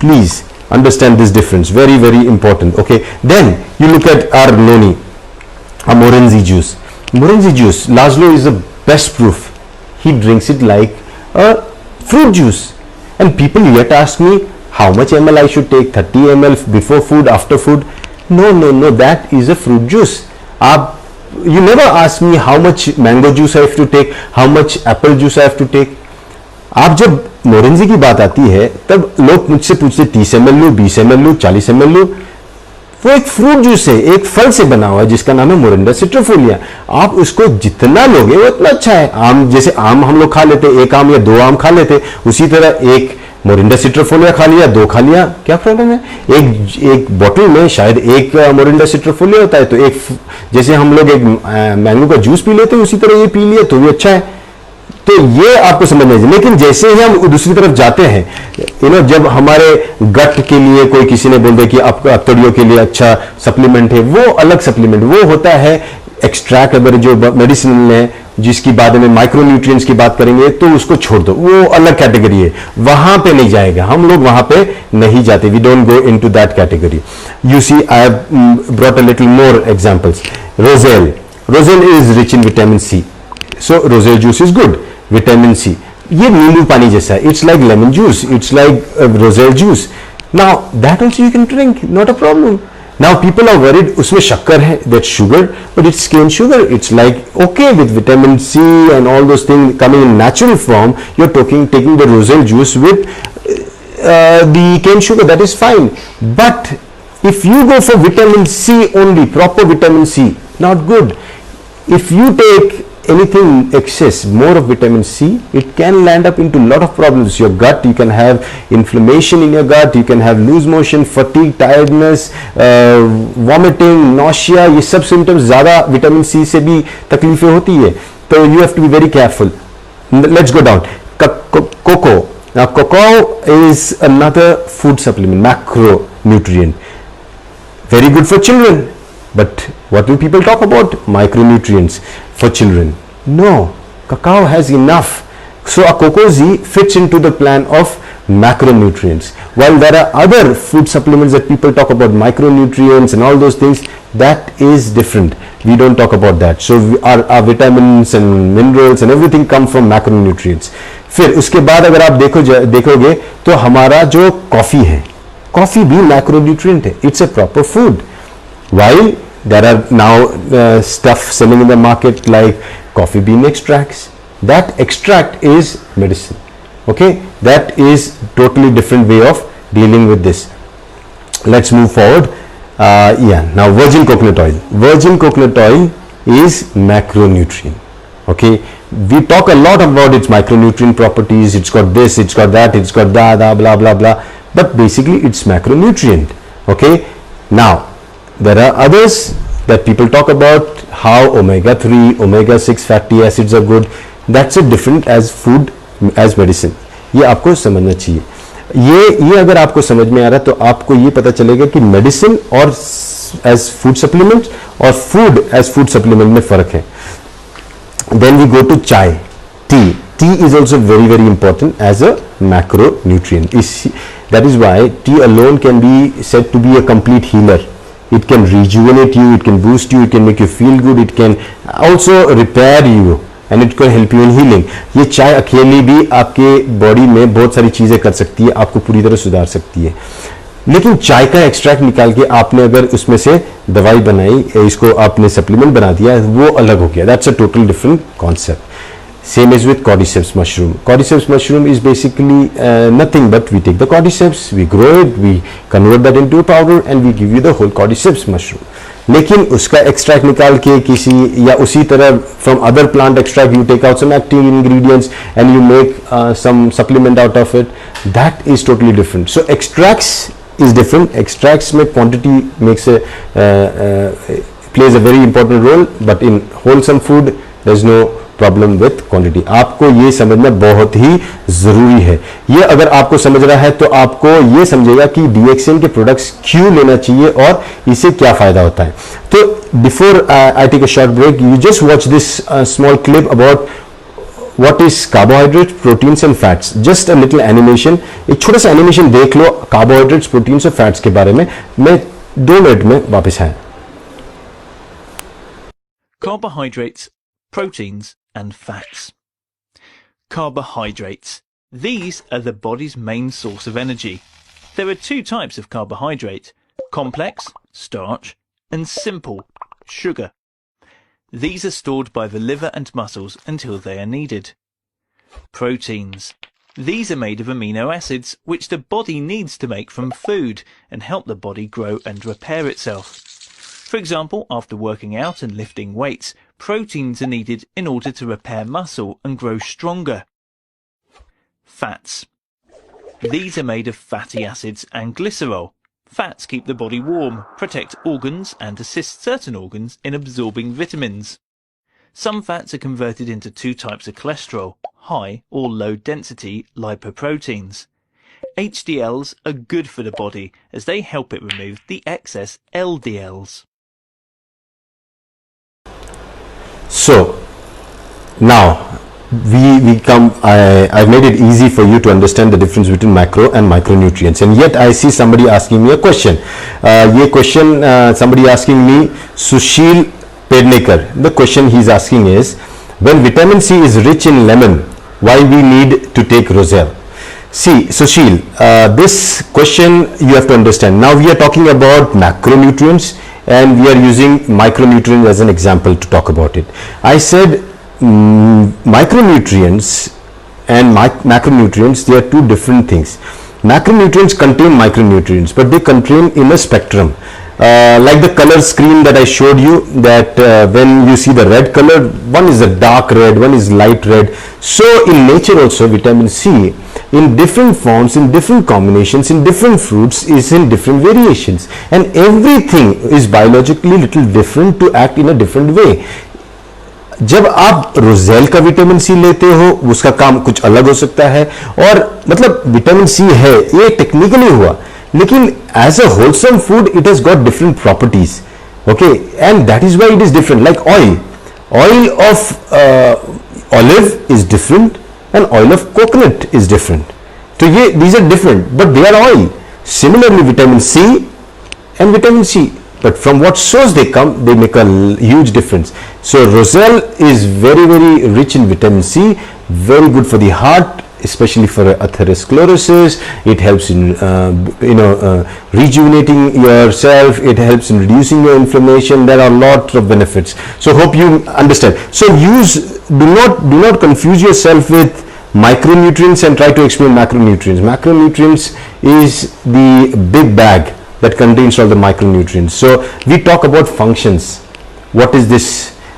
Please understand this difference. Very, very important. Okay. Then you look at our noni, a Morenzi juice. Morenzi juice, Laszlo is the best proof. He drinks it like a fruit juice. And people yet ask me how much ml I should take, 30 ml before food, after food. No, that is a fruit juice. You never ask me how much mango juice I have to take, how much apple juice I have to take. आप जब मोरेंजी की बात आती है तब लोग मुझसे पूछते 30 ml लूं, 20 ml लूं, 40 ml लूं। वो एक फ्रूट जूस है, एक फल से बना हुआ है जिसका नाम है मोरिंडा सिट्रोफोलिया। आप उसको जितना लोगे वो उतना अच्छा है। आम, जैसे आम हम लोग खा लेते, एक आम या 2 आम खा लेते, उसी तरह एक मोरिंडा सिट्रोफोलिया खा लिया, 2 खा लिया, क्या प्रॉब्लम है? एक बॉटल में शायद एक मोरिंडा सिट्रोफोलिया होता है, तो एक जैसे हम लोग एक मैंगो का जूस पी लेते हैं उसी तरह ये पी लिया तो भी अच्छा है। तो ये आपको समझना चाहिए। लेकिन जैसे ही हम दूसरी तरफ जाते हैं, जब हमारे गट के लिए कोई किसी ने बोल दिया कि आपका अतड़ियों के लिए अच्छा सप्लीमेंट है, वो अलग सप्लीमेंट, वो होता है एक्सट्रैक्ट। अगर जो मेडिसिन है जिसकी बाद में माइक्रोन्यूट्रिएंट्स की बात करेंगे तो उसको छोड़ दो, वो अलग कैटेगरी है, वहां पे नहीं जाएगा, हम लोग वहां पे नहीं जाते। We don't go into that category. You see I have brought a little more examples. Roselle is rich in vitamin C, so roselle juice is good. Vitamin C ये नींबू पानी जैसा है, it's like lemon juice, it's like roselle juice. Now that also you can drink, not a problem. Now people are worried उसमें शक्कर है, that's sugar, but it's cane sugar. It's like okay with vitamin C and all those things coming in natural form. You're taking the roselle juice with the cane sugar, that is fine. But if you go for vitamin C only, proper vitamin C, not good. If you take anything excess, more of vitamin C, it can land up into a lot of problems. Your gut, you can have inflammation in your gut, you can have loose motion, fatigue, tiredness, vomiting, nausea. ये सब symptoms ज़्यादा vitamin C से भी तकलीफें होती है, तो you have to be very careful. Let's go down. Cocoa. Now cocoa is another food supplement, macronutrient, very good for children. But what do people talk about? Micronutrients for children. No, cacao has enough. So a Cocoa-Z fits into the plan of macronutrients. While there are other food supplements that people talk about, micronutrients and all those things, that is different. We don't talk about that. So our vitamins and minerals and everything come from macronutrients. फिर उसके बाद अगर आप देखोगे तो हमारा जो coffee है, कॉफी भी macronutrient है. It's a proper food. While there are now stuff selling in the market like coffee bean extracts. That extract is medicine. Okay, that is totally different way of dealing with this. Let's move forward. Now virgin coconut oil. Virgin coconut oil is macronutrient. Okay, we talk a lot about its micronutrient properties. It's got this, it's got that, it's got that, blah blah blah, but basically it's macronutrient. Okay, now there are others that people talk about, how omega-3, omega-6 fatty acids are good. That's a different as food as medicine. ये आपको समझना चाहिए. ये अगर आपको समझ में आ रहा है तो आपको ये पता चलेगा कि मेडिसिन और एज फूड सप्लीमेंट और फूड एज फूड सप्लीमेंट में फर्क है. Then we go to chai, tea. Tea is also very very important as a macronutrient. That is why tea alone can be said to be a complete healer. It can rejuvenate you, it can boost you, it can make you feel good, it can also repair you and it can help you in healing. ये चाय अकेली भी आपके body में बहुत सारी चीजें कर सकती है, आपको पूरी तरह सुधार सकती है. लेकिन चाय का एक्सट्रैक्ट निकाल के आपने अगर उसमें से दवाई बनाई, इसको आपने सप्लीमेंट बना दिया, वो अलग हो गया. That's a total different concept. Same as with cordyceps mushroom. Cordyceps mushroom is basically nothing but we take the cordyceps, we grow it, we convert that into a powder and we give you the whole cordyceps mushroom. लेकिन उसका extract निकाल के किसी या उसी तरह from other plant extract you take out some active ingredients and you make some supplement out of it. That is totally different. So extracts is different. Extracts में quantity makes plays a very important role, but in wholesome food there is no problem with quantity. आपको ये समझना बहुत ही जरूरी है. ये अगर आपको समझ रहा है तो आपको ये समझेगा कि DXN के प्रोडक्ट्स क्यों लेना चाहिए और इससे क्या फायदा होता है. तो before I take a short break, you just watch this small clip about what is carbohydrates, proteins and fats. Just a little animation. एक छोटा सा एनिमेशन देख लो कार्बोहाइड्रेट्स, प्रोटीन्स और फैट्स के बारे में. मैं 2 मिनट में वापस आया. Carbohydrates, proteins and fats. Carbohydrates. These are the body's main source of energy. There are 2 types of carbohydrate: complex, starch, and simple, sugar. These are stored by the liver and muscles until they are needed. Proteins. These are made of amino acids which the body needs to make from food and help the body grow and repair itself. For example, after working out and lifting weights, proteins are needed in order to repair muscle and grow stronger. Fats. These are made of fatty acids and glycerol. Fats keep the body warm, protect organs and assist certain organs in absorbing vitamins. Some fats are converted into 2 types of cholesterol, high or low density lipoproteins. HDLs are good for the body as they help it remove the excess LDLs. So now we come, I've made it easy for you to understand the difference between macro and micronutrients, and yet I see somebody asking me a question. ये question somebody asking me, Sushil Pednekar. The question he's asking is, when vitamin C is rich in lemon, why we need to take Roselle? See, Sushil, this question you have to understand. Now we are talking about macronutrients and we are using micronutrients as an example to talk about it. I said micronutrients and macronutrients, they are 2 different things. Macronutrients contain micronutrients, but they contain in a spectrum. Like the color screen that I showed you, that when you see the red color, one is a dark red, one is light red. So in nature also, vitamin C in different forms, in different combinations, in different fruits is in different variations, and everything is biologically little different to act in a different way. जब आप roselle का vitamin C लेते हो, उसका काम कुछ अलग हो सकता है, और मतलब विटामिन सी है ये टेक्निकली हुआ, लेकिन as a wholesome food it has got different properties. Okay, and that is why it is different. Like oil of olive is different and oil of coconut is different. तो ये these are different but they are oil. Similarly vitamin C and vitamin C, but from what source they come, they make a huge difference. So Roselle is very very rich in vitamin C, very good for the heart, especially for atherosclerosis. It helps in rejuvenating yourself. It helps in reducing your inflammation. There are a lot of benefits. So hope you understand. So do not confuse yourself with micronutrients and try to explain macronutrients. Macronutrients is the big bag that contains all the micronutrients. So we talk about functions. What is this?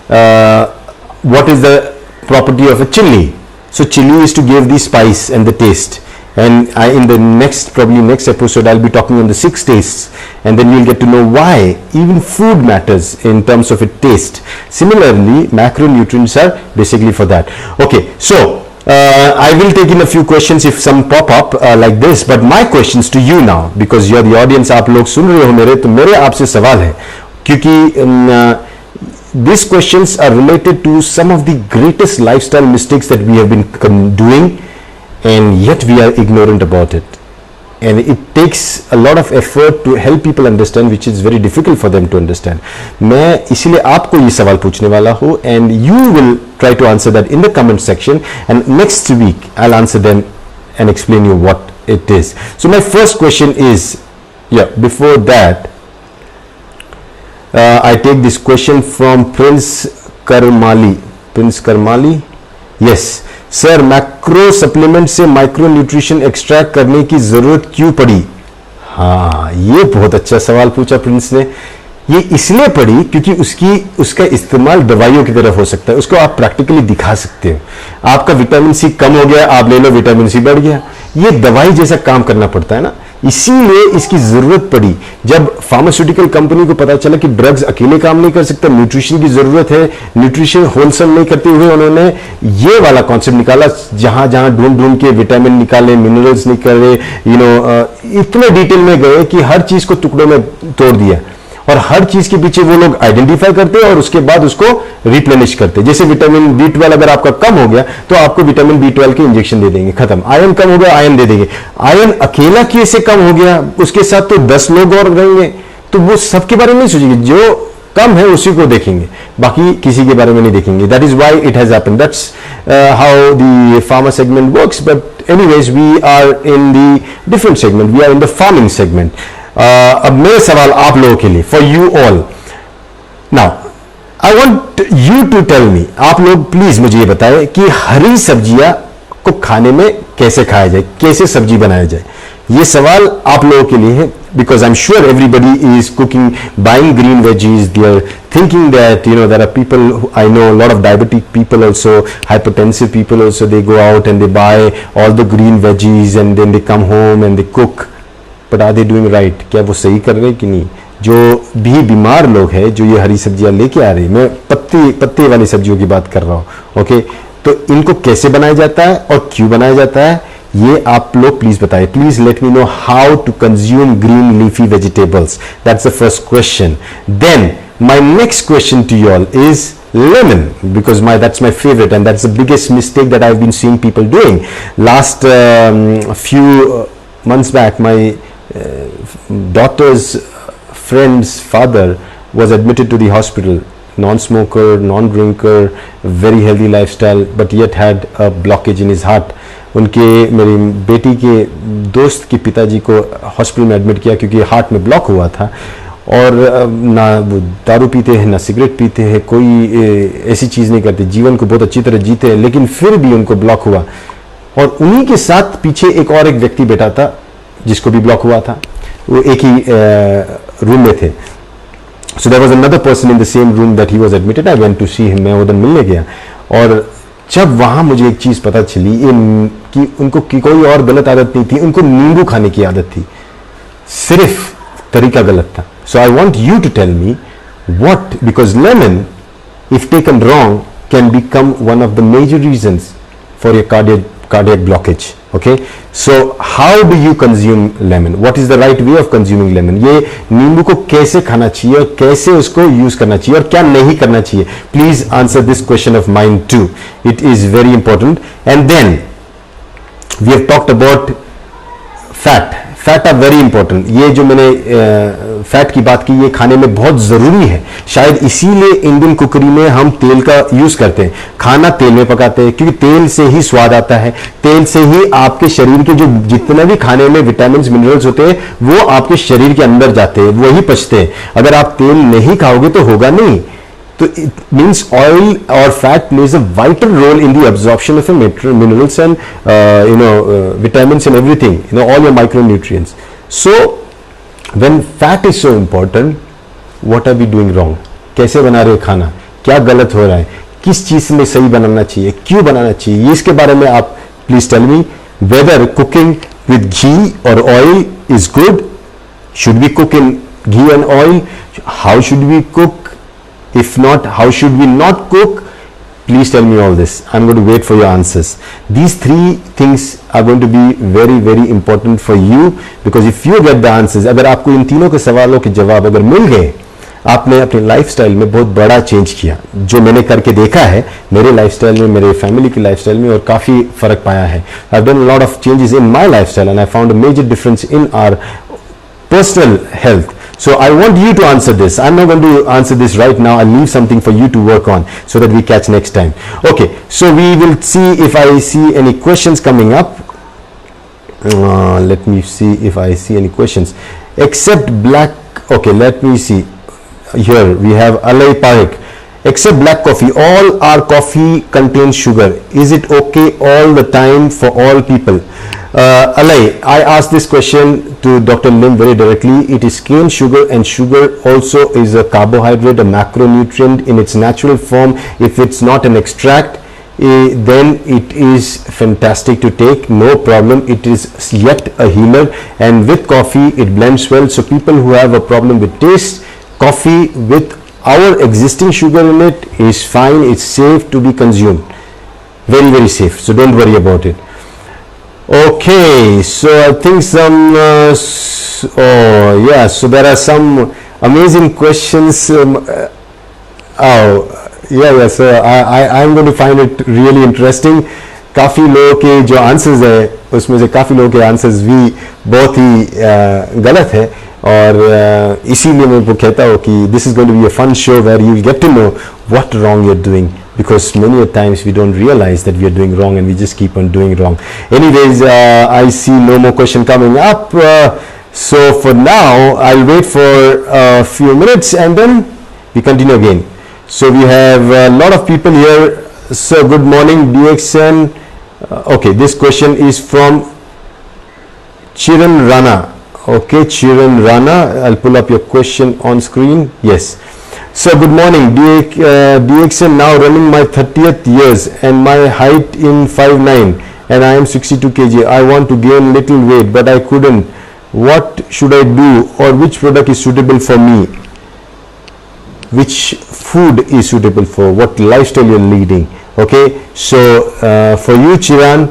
What is the property of a chili? So chili is to give the spice and the taste. And in the next episode, I'll be talking on the 6 tastes, and then you'll get to know why even food matters in terms of its taste. Similarly, macronutrients are basically for that. Okay, so I will take in a few questions if some pop up like this, but my questions to you now, because you're the audience, आप लोग सुन रहे हो मेरे, तो मेरे आपसे सवाल है, क्योंकि these questions are related to some of the greatest lifestyle mistakes that we have been doing, and yet we are ignorant about it. And it takes a lot of effort to help people understand, which is very difficult for them to understand. मैं इसीलिए आपको ये सवाल पूछने वाला हूँ, and you will try to answer that in the comment section, and next week I'll answer them and explain you what it is. So my first question is, before that, I take this question from Prince Karmali. Prince Karmali, yes. Sir, macro supplement से micro nutrition extract करने की जरूरत क्यों पड़ी? हाँ, ये बहुत अच्छा सवाल पूछा प्रिंस ने। ये इसलिए पड़ी क्योंकि उसका इस्तेमाल दवाइयों की तरफ हो सकता है, उसको आप प्रैक्टिकली दिखा सकते हो। आपका विटामिन सी कम हो गया, आप ले लो, विटामिन सी बढ़ गया। ये दवाई जैसा काम करना पड़ता है ना, इसीलिए इसकी जरूरत पड़ी। जब फार्मास्यूटिकल कंपनी को पता चला कि ड्रग्स अकेले काम नहीं कर सकता, न्यूट्रिशन की जरूरत है, न्यूट्रिशन होलसेल नहीं करते हुए उन्होंने ये वाला कॉन्सेप्ट निकाला, जहां जहां ढूंढ के विटामिन निकाले, मिनरल्स निकाले, इतने डिटेल में गए कि हर चीज को टुकड़ों में तोड़ दिया, और हर चीज के पीछे वो लोग आइडेंटिफाई करते हैं और उसके बाद उसको रिप्लेनिश करते हैं। जैसे विटामिन B12 अगर आपका कम हो गया तो आपको विटामिन B12 के इंजेक्शन दे देंगे, खत्म। आयरन कम हो गया, आयरन दे देंगे। आयरन अकेला कैसे कम हो गया, उसके साथ तो 10 लोग और रहेंगे, तो वो सबके बारे में नहीं सोचेंगे, जो कम है उसी को देखेंगे, बाकी किसी के बारे में नहीं देखेंगे। That is why it has happened, that's how the pharma segment works. But anyways, we are in the different segment, we are in the farming segment. अब मेरे सवाल आप लोगों के लिए, for you all, now I want you to tell me, आप लोग please मुझे ये बताएं कि हरी सब्जियां को खाने में कैसे खाया जाए, कैसे सब्जी बनाया जाए। ये सवाल आप लोगों के लिए है, because I am sure everybody is cooking, buying green veggies, they are thinking that there are people I know, a lot of diabetic people also, hypertensive people also, they go out and they buy all the green veggies and then they come home and they cook. But are they doing right? क्या वो सही कर रहे हैं कि नहीं? जो भी बीमार लोग हैं, जो ये हरी सब्जियां लेके आ रही, मैं पत्ते वाली सब्जियों की बात कर रहा हूँ, ओके? तो इनको कैसे बनाया जाता है और क्यों बनाया जाता है, ये आप लोग प्लीज बताएं। Please let me know how to consume green leafy vegetables. That's the first question. Then my next question to you all is lemon, because that's my favorite, and that's the biggest mistake that I've been seeing people doing. Last few months back, my daughter's friend's father was admitted to the hospital, non-smoker, non-drinker, very healthy lifestyle, but yet had a blockage in his heart. उनके मेरी बेटी के दोस्त के पिताजी को hospital में admit किया क्योंकि हार्ट में ब्लॉक हुआ था, और ना वो दारू पीते हैं, ना सिगरेट पीते हैं, कोई ऐसी चीज़ नहीं करते, जीवन को बहुत अच्छी तरह जीते हैं, लेकिन फिर भी उनको ब्लॉक हुआ। और उन्हीं के साथ पीछे एक और एक व्यक्ति बैठा था जिसको भी ब्लॉक हुआ था, वो एक ही रूम में थे। So there was another person in the same room that he was admitted. I went to see him, मैं उधर मिलने गया, और जब वहां मुझे एक चीज़ पता चली कि उनको कोई और गलत आदत नहीं थी, उनको नींबू खाने की आदत थी, सिर्फ तरीका गलत था। So I want you to tell me what, because lemon, if taken wrong, can become one of the major reasons for your cardiac blockage. Okay, so how do you consume lemon? What is the right way of consuming lemon? ये नींबू को कैसे खाना चाहिए और कैसे उसको use करना चाहिए और क्या नहीं करना चाहिए? Please answer this question of mine too. It is very important. And then we have talked about fat. Fat are very important. ये जो मैंने फैट की बात की, ये खाने में बहुत ज़रूरी है। शायद इसीलिए इंडियन कुकरी में हम तेल का यूज़ करते हैं, खाना तेल में पकाते हैं, क्योंकि तेल से ही स्वाद आता है, तेल से ही आपके शरीर के जो जितने भी खाने में विटामिन मिनरल्स होते हैं वो आपके शरीर के अंदर जाते हैं, वही पचते हैं। अगर आप तेल नहीं खाओगे तो होगा नहीं। तो it means oil or fat plays a vital role in the absorption of the minerals and vitamins and everything, all your micronutrients. So when fat is so important, what are we doing wrong? कैसे बना रहे हो खाना, क्या गलत हो रहा है, किस चीज में सही बनाना चाहिए, क्यों बनाना चाहिए, इसके बारे में आप please tell me. Whether cooking with ghee or oil is good, should we cook in ghee and oil, how should we cook, if not, how should we not cook? Please tell me all this. I'm going to wait for your answers. These three things are going to be very very important for you, because if you get the answers, अगर आपको इन तीनों के सवालों के जवाब अगर मिल गए, आपने अपने लाइफस्टाइल में बहुत बड़ा चेंज किया। जो मैंने करके देखा है मेरे लाइफस्टाइल में, मेरे फैमिली की लाइफस्टाइल में, और काफ़ी फ़र्क पाया है। I've done a lot of changes in my lifestyle and I found a major difference in our personal health. So I want you to answer this. I'm not going to answer this right now. I'll leave something for you to work on so that we catch next time. Okay, so we will see if I see any questions coming up. Let me see if I see any questions. Except black, okay, let me see. Here we have Alay Parik. Except black coffee, all our coffee contains sugar. Is it okay all the time for all people? Alay, I asked this question to Dr. Lim very directly. It is cane sugar, and sugar also is a carbohydrate, a macronutrient in its natural form. If it's not an extract, then it is fantastic to take, no problem. It is yet a healer, and with coffee it blends well. So people who have a problem with taste, coffee with our existing sugar in it is fine. It's safe to be consumed, very very safe, so don't worry about it. Okay, so I think some so there are some amazing questions. So I'm going to find it really interesting. काफ़ी लोगों के जो answers है उसमें से काफ़ी लोगों के आंसर्स भी बहुत ही गलत है, और इसीलिए मैं वो कहता हूँ कि this is going to be a fun show where you get to know what wrong you are doing, because many a times we don't realize that we are doing wrong and we just keep on doing wrong. Anyways, I see no more question coming up, so for now I'll wait for a few minutes and then we continue again. So we have a lot of people here. So good morning DXN. Okay, this question is from Chiran Rana. Okay, Chiran Rana, I'll pull up your question on screen. Yes. So good morning DXN, now running my 30th years and my height in 5'9" and I am 62 kg. I want to gain little weight but I couldn't. What should I do, or which product is suitable for me? Which food is suitable for what lifestyle you're leading? Okay, so for you Chiran,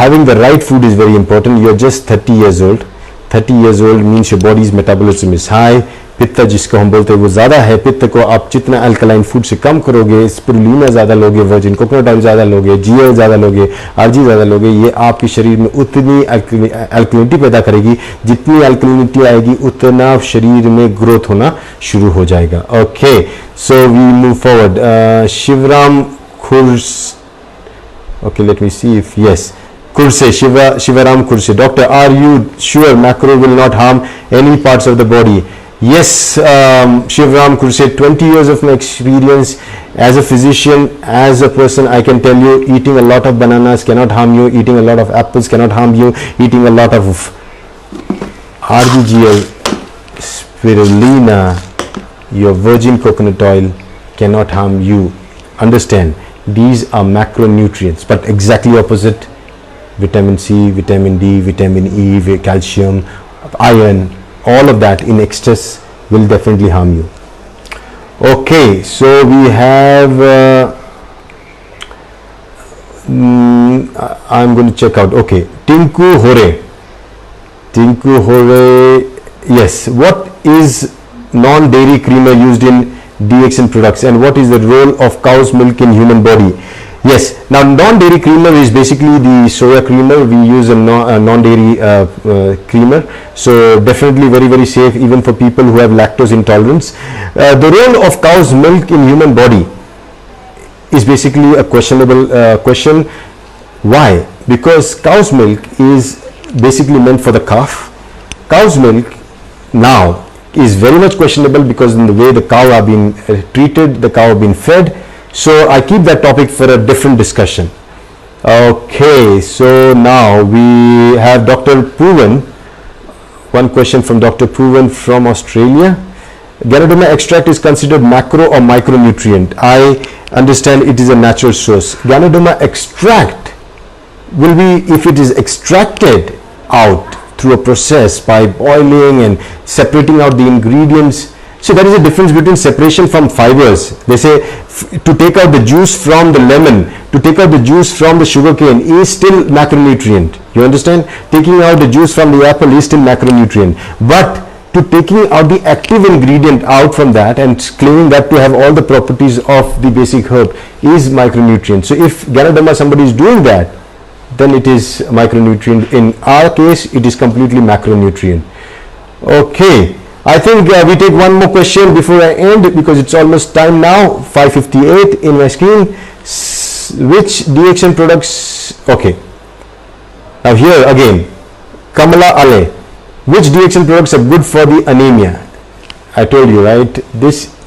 having the right food is very important. You're just 30 years old. 30 years old means your body's metabolism is high. पित्त जिसको हम बोलते हैं वो ज़्यादा है। पित्त को आप जितना अल्कलाइन फूड से कम करोगे, स्पिरुलिना ज़्यादा लोगे, वर्जिन कोकोनट ऑयल ज़्यादा लोगे, जीएल ज़्यादा लोगे, आरजी ज़्यादा लोगे, ये आपके शरीर में उतनी अल्कलिनिटी पैदा करेगी। जितनी अल्कलिनिटी आएगी उतना शरीर में ग्रोथ होना शुरू हो जाएगा। Okay, so we move forward. Shivaram Kurse, okay let me see if yes, Kurse, Shivaram Kurse. Doctor, are you sure macro will not harm any parts of the body? Yes, Shivaram Kurse, 20 years of my experience as a physician, as a person, I can tell you, eating a lot of bananas cannot harm you, eating a lot of apples cannot harm you, eating a lot of RGGL, spirulina, your virgin coconut oil cannot harm you. Understand, these are macronutrients, but exactly opposite. Vitamin C, vitamin D, vitamin E, calcium, iron, all of that in excess will definitely harm you. Okay, so we have I'm going to check out. Okay, Tinku Hore, yes, what is non-dairy creamer used in DXN products, and what is the role of cow's milk in human body? Yes. Now, non-dairy creamer is basically the soya creamer. We use a non-dairy creamer, so definitely very, very safe even for people who have lactose intolerance. The role of cow's milk in human body is basically a questionable question. Why? Because cow's milk is basically meant for the calf. Cow's milk now is very much questionable because in the way the cow have been treated, the cow have been fed. So I keep that topic for a different discussion. Okay, so now we have Dr. Poovan. One question from Dr. Poovan from Australia. Ganoderma extract is considered macro or micronutrient. I understand it is a natural source. Ganoderma extract will be, if it is extracted out through a process by boiling and separating out the ingredients. So there is a difference between separation from fibers. They say to take out the juice from the lemon, to take out the juice from the sugarcane is still macronutrient. You understand? Taking out the juice from the apple is still macronutrient. But to taking out the active ingredient out from that and claiming that to have all the properties of the basic herb is micronutrient. So if Ganoderma somebody is doing that, then it is micronutrient. In our case, it is completely macronutrient. Okay. I think we take one more question before I end because it's almost time now, 5:58 in my screen. Which DXN products? Okay. Now here again, Kamala Ale. Which DXN products are good for the anemia? I told you, right?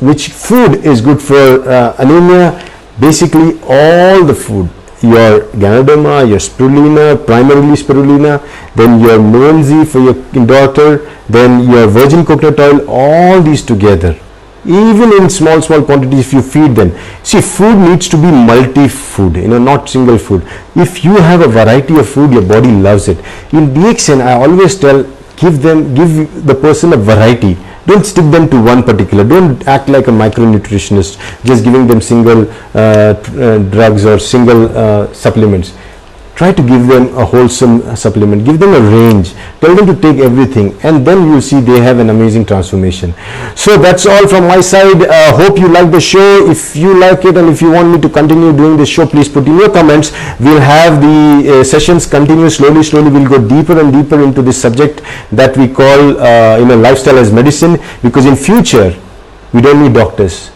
Which food is good for anemia? Basically all the food. Your Ganoderma, your spirulina, primarily spirulina, then your Moenzi for your daughter, then your virgin coconut oil, all these together, even in small quantities if you feed them. See, food needs to be multi-food, not single food. If you have a variety of food, your body loves it. In DXN, I always tell, give the person a variety. Don't stick them to one particular. Don't act like a micronutritionist, just giving them single drugs or single supplements. Try to give them a wholesome supplement. Give them a range. Tell them to take everything, and then you'll see they have an amazing transformation. So that's all from my side. Hope you like the show. If you like it and if you want me to continue doing the show, please put in your comments. We'll have the sessions continue slowly. We'll go deeper and deeper into this subject that we call lifestyle as medicine, because in future we don't need doctors,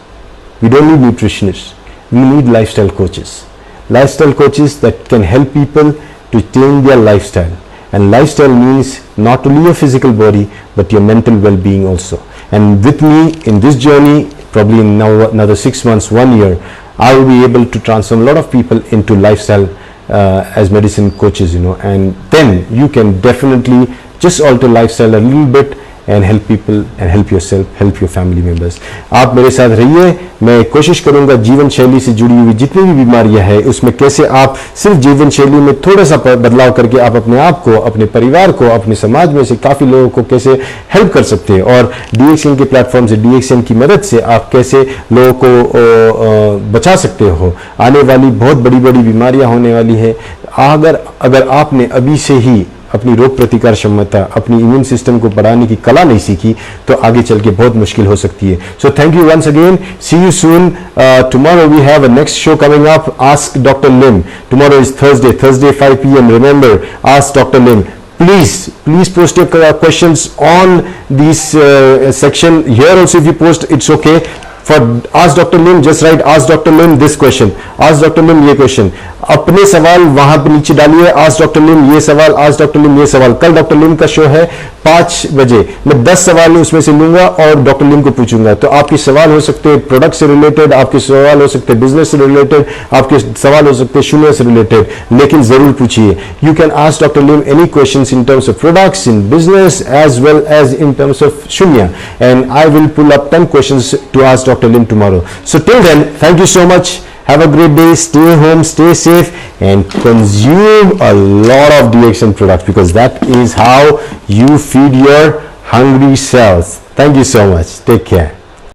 we don't need nutritionists, we need lifestyle coaches. Lifestyle coaches that can help people to change their lifestyle. And lifestyle means not only your physical body but your mental well-being also. And with me in this journey, probably in now another 6 months, 1 year, I will be able to transform a lot of people into lifestyle as medicine coaches, and then you can definitely just alter lifestyle a little bit and help people and help yourself, help your family members. आप मेरे साथ रहिए. मैं कोशिश करूंगा जीवन शैली से जुड़ी हुई जितनी भी बीमारियां हैं उसमें कैसे आप सिर्फ जीवन शैली में थोड़ा सा बदलाव करके आप अपने आप को, अपने परिवार को, अपने समाज में से काफ़ी लोगों को कैसे हेल्प कर सकते हैं, और DXN के प्लेटफॉर्म से, DXN की मदद से आप कैसे लोगों को बचा सकते हो. आने वाली बहुत बड़ी बड़ी बीमारियां होने वाली है. अगर आपने अभी से ही अपनी रोग प्रतिकार क्षमता, अपनी इम्यून सिस्टम को बढ़ाने की कला नहीं सीखी तो आगे चल के बहुत मुश्किल हो सकती है. So thank you once again. See you soon. Tomorrow we have a next show coming up, ask doctor Lim. Tomorrow is Thursday 5 PM. Remember, ask doctor Lim. Please post your questions on this section. Here also if you post, it's okay. For Ask Dr. Lim, just write Ask Dr. Lim this question, Ask Dr. Lim ये question. अपने सवाल वहां पे नीचे डालिए. Ask Dr. Lim ये सवाल, Ask Dr. Lim ये सवाल. कल डॉक्टर लिम का शो है 5 बजे. मैं 10 सवाल उसमें से लूंगा और डॉक्टर लिम को पूछूंगा. तो आपके सवाल हो सकते हैं प्रोडक्ट से रिलेटेड, आपके सवाल हो सकते हैं बिजनेस से रिलेटेड, आपके सवाल हो सकते हैं शून्य से रिलेटेड, लेकिन जरूर पूछिए. You can ask doctor Lim any questions in terms of products, in business as well as in terms of Shunya, and I will pull up 10 questions to ask Dr. Lim tomorrow. So till then, thank you so much. Have a great day. Stay home, stay safe, and consume a lot of DXN products, because that is how you feed your hungry cells. Thank you so much. Take care.